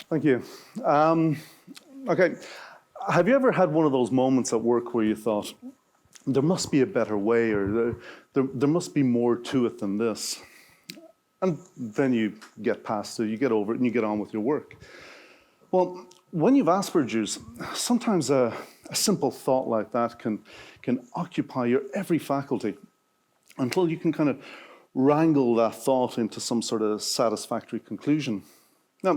Thank you. Okay, have you ever had one of those moments at work where you thought, there must be a better way, or there must be more to it than this? And then you get past it, you get over it, and you get on with your work. Well, when you've Asperger's, sometimes a simple thought like that can occupy your every faculty until you can kind of wrangle that thought into some sort of satisfactory conclusion. Now,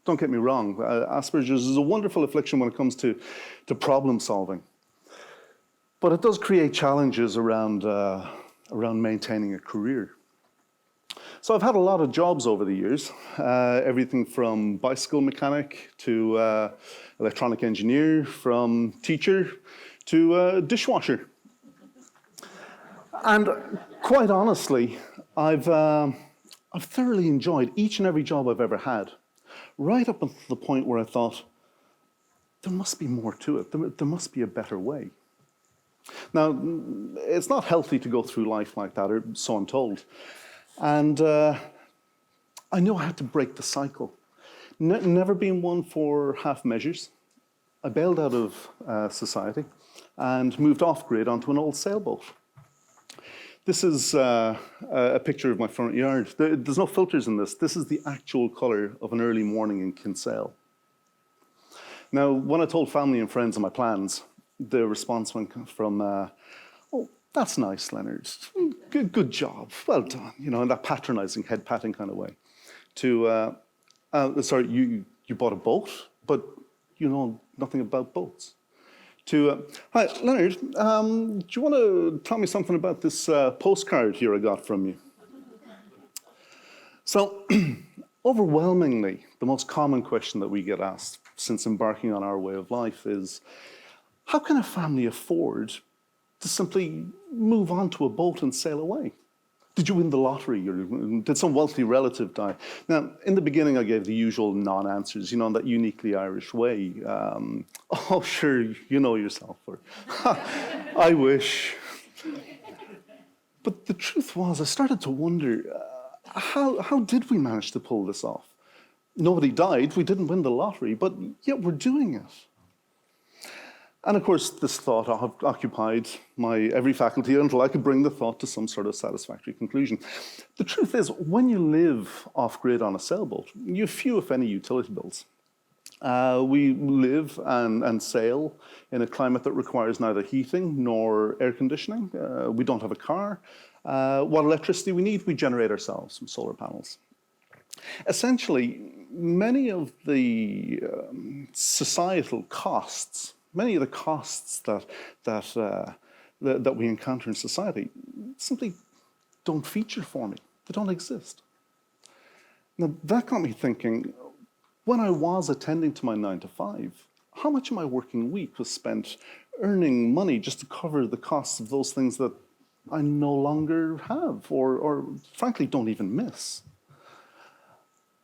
don't get me wrong, Asperger's is a wonderful affliction when it comes to problem solving. But it does create challenges around maintaining a career. So I've had a lot of jobs over the years, everything from bicycle mechanic to electronic engineer, from teacher to dishwasher. And quite honestly, I've thoroughly enjoyed each and every job I've ever had, right up until the point where I thought, there must be more to it. There must be a better way. Now, it's not healthy to go through life like that, or so I'm told. And I knew I had to break the cycle. Never been one for half measures. I bailed out of society and moved off-grid onto an old sailboat. This is a picture of my front yard. There's no filters in this. This is the actual colour of an early morning in Kinsale. Now, when I told family and friends of my plans, the response went from, oh, that's nice, Leonard. Good job. Well done. You know, in that patronizing, head-patting kind of way. To, sorry, you bought a boat, but you know nothing about boats. To, hi, Leonard, do you want to tell me something about this postcard here I got from you? So, overwhelmingly, the most common question that we get asked since embarking on our way of life is, how can a family afford to simply move on to a boat and sail away? Did you win the lottery, or did some wealthy relative die? Now, in the beginning, I gave the usual non-answers, you know, in that uniquely Irish way. Oh, sure, you know yourself, or I wish. But the truth was, I started to wonder, how did we manage to pull this off? Nobody died, we didn't win the lottery, but yet we're doing it. And of course, this thought occupied my every faculty until I could bring the thought to some sort of satisfactory conclusion. The truth is, when you live off-grid on a sailboat, you have few, if any, utility bills. We live and sail in a climate that requires neither heating nor air conditioning. We don't have a car. What electricity we need, we generate ourselves from solar panels. Essentially, many of the societal costs, many of the costs that we encounter in society simply don't feature for me. They don't exist. Now, that got me thinking, when I was attending to my 9 to 5, how much of my working week was spent earning money just to cover the costs of those things that I no longer have, or frankly don't even miss?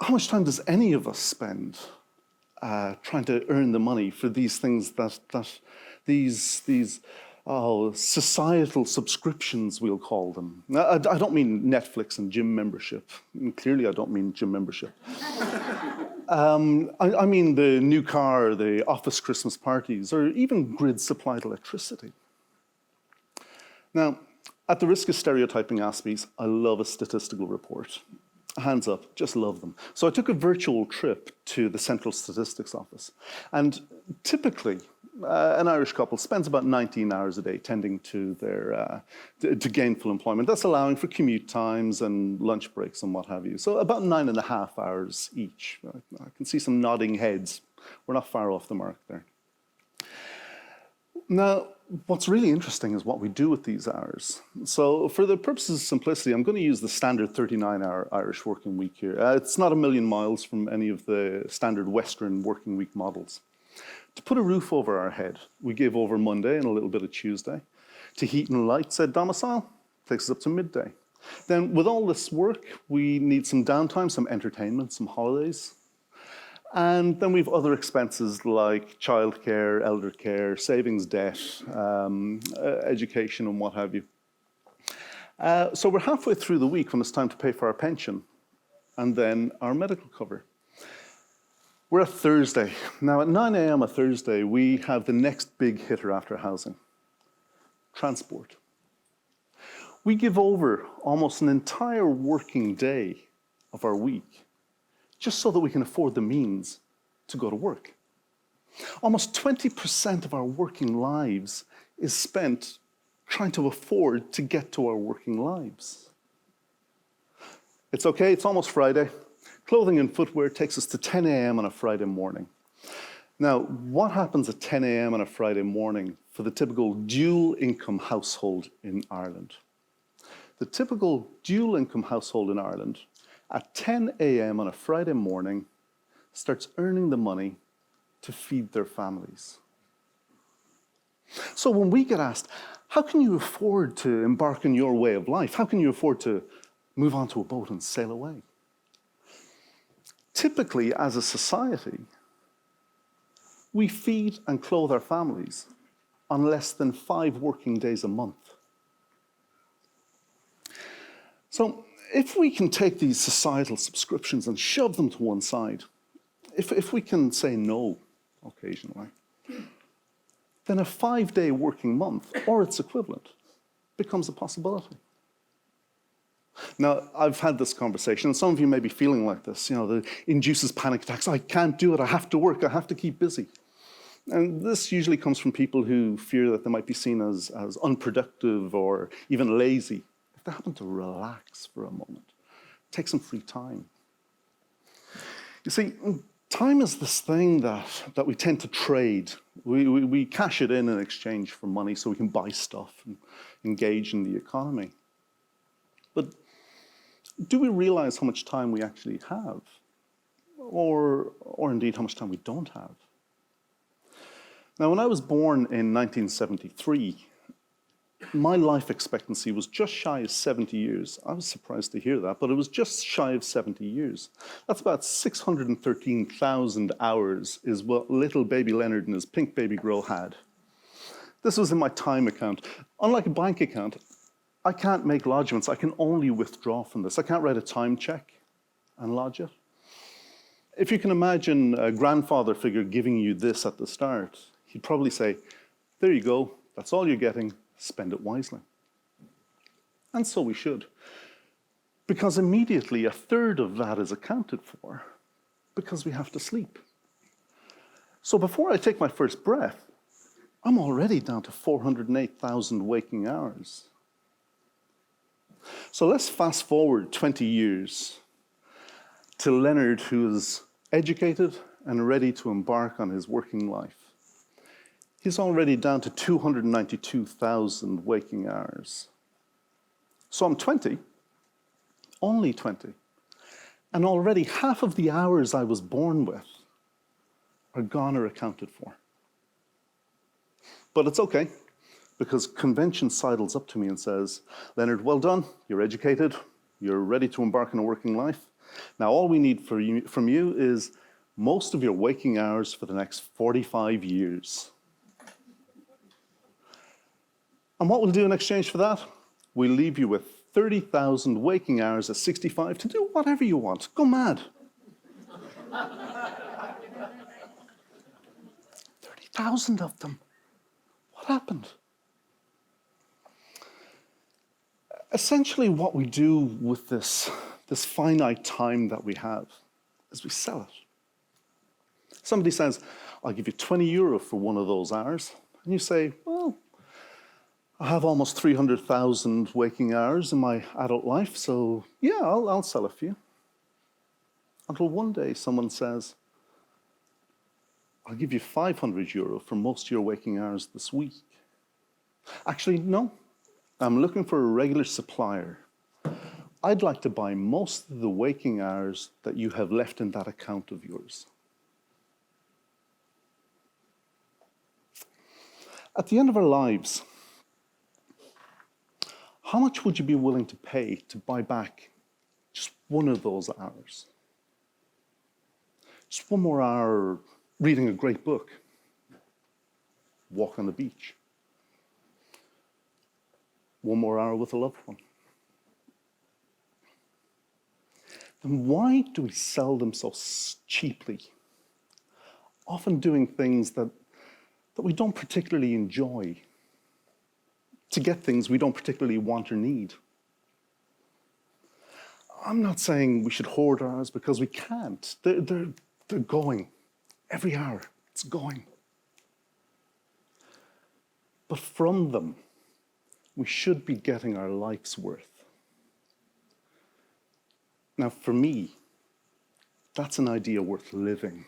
How much time does any of us spend trying to earn the money for these things these societal subscriptions, we'll call them. I don't mean Netflix and gym membership. Clearly, I don't mean gym membership. I mean the new car, the office Christmas parties, or even grid-supplied electricity. Now, at the risk of stereotyping Aspies, I love a statistical report. Hands up, just love them. So I took a virtual trip to the Central Statistics Office. And typically, an Irish couple spends about 19 hours a day tending to their to gainful employment. That's allowing for commute times and lunch breaks and what have you. So about 9.5 hours each. I can see some nodding heads. We're not far off the mark there. Now, what's really interesting is what we do with these hours. So for the purposes of simplicity, I'm going to use the standard 39-hour Irish working week here. It's not a million miles from any of the standard Western working week models. To put a roof over our head, we give over Monday and a little bit of Tuesday. To heat and light said domicile, takes us up to midday. Then with all this work, we need some downtime, some entertainment, some holidays. And then we've other expenses like childcare, elder care, savings debt, education and what have you. So we're halfway through the week when it's time to pay for our pension and then our medical cover. We're at Thursday. Now at 9 a.m. on Thursday, we have the next big hitter after housing, transport. We give over almost an entire working day of our week just so that we can afford the means to go to work. Almost 20% of our working lives is spent trying to afford to get to our working lives. It's okay, it's almost Friday. Clothing and footwear takes us to 10 a.m. on a Friday morning. Now, what happens at 10 a.m. on a Friday morning for the typical dual income household in Ireland? The typical dual income household in Ireland at 10 a.m. on a Friday morning starts earning the money to feed their families. So when we get asked, how can you afford to embark on your way of life? How can you afford to move onto a boat and sail away? Typically, as a society, we feed and clothe our families on less than 5 working days a month. So if we can take these societal subscriptions and shove them to one side, if we can say no occasionally, then a 5-day working month, or its equivalent, becomes a possibility. Now, I've had this conversation, and some of you may be feeling like this, that induces panic attacks. I can't do it, I have to work, I have to keep busy. And this usually comes from people who fear that they might be seen as unproductive or even lazy. If they happen to relax for a moment, take some free time. You see, time is this thing that we tend to trade. We cash it in exchange for money so we can buy stuff and engage in the economy. But do we realize how much time we actually have? Or indeed how much time we don't have? Now, when I was born in 1973, my life expectancy was just shy of 70 years. I was surprised to hear that, but it was just shy of 70 years. That's about 613,000 hours is what little baby Leonard and his pink baby girl had. This was in my time account. Unlike a bank account, I can't make lodgements. I can only withdraw from this. I can't write a time check and lodge it. If you can imagine a grandfather figure giving you this at the start, he'd probably say, there you go, that's all you're getting, spend it wisely. And so we should. Because immediately a third of that is accounted for because we have to sleep. So before I take my first breath, I'm already down to 408,000 waking hours. So let's fast forward 20 years to Leonard, who is educated and ready to embark on his working life. He's already down to 292,000 waking hours. So I'm 20, only 20, and already half of the hours I was born with are gone or accounted for. But it's okay, because convention sidles up to me and says, Leonard, well done, you're educated, you're ready to embark on a working life. Now all we need from you is most of your waking hours for the next 45 years. And what we'll do in exchange for that? We'll leave you with 30,000 waking hours at 65 to do whatever you want. Go mad. 30,000 of them. What happened? Essentially, what we do with this finite time that we have is we sell it. Somebody says, I'll give you 20 euro for one of those hours. And you say, well, I have almost 300,000 waking hours in my adult life, so yeah, I'll sell a few. Until one day someone says, I'll give you 500 euro for most of your waking hours this week. Actually, no. I'm looking for a regular supplier. I'd like to buy most of the waking hours that you have left in that account of yours. At the end of our lives, how much would you be willing to pay to buy back just one of those hours? Just one more hour reading a great book, walk on the beach. One more hour with a loved one. Then why do we sell them so cheaply often doing things that we don't particularly enjoy, to get things we don't particularly want or need. I'm not saying we should hoard our hours because we can't. They're going. Every hour, it's going. But from them, we should be getting our life's worth. Now, for me, that's an idea worth living.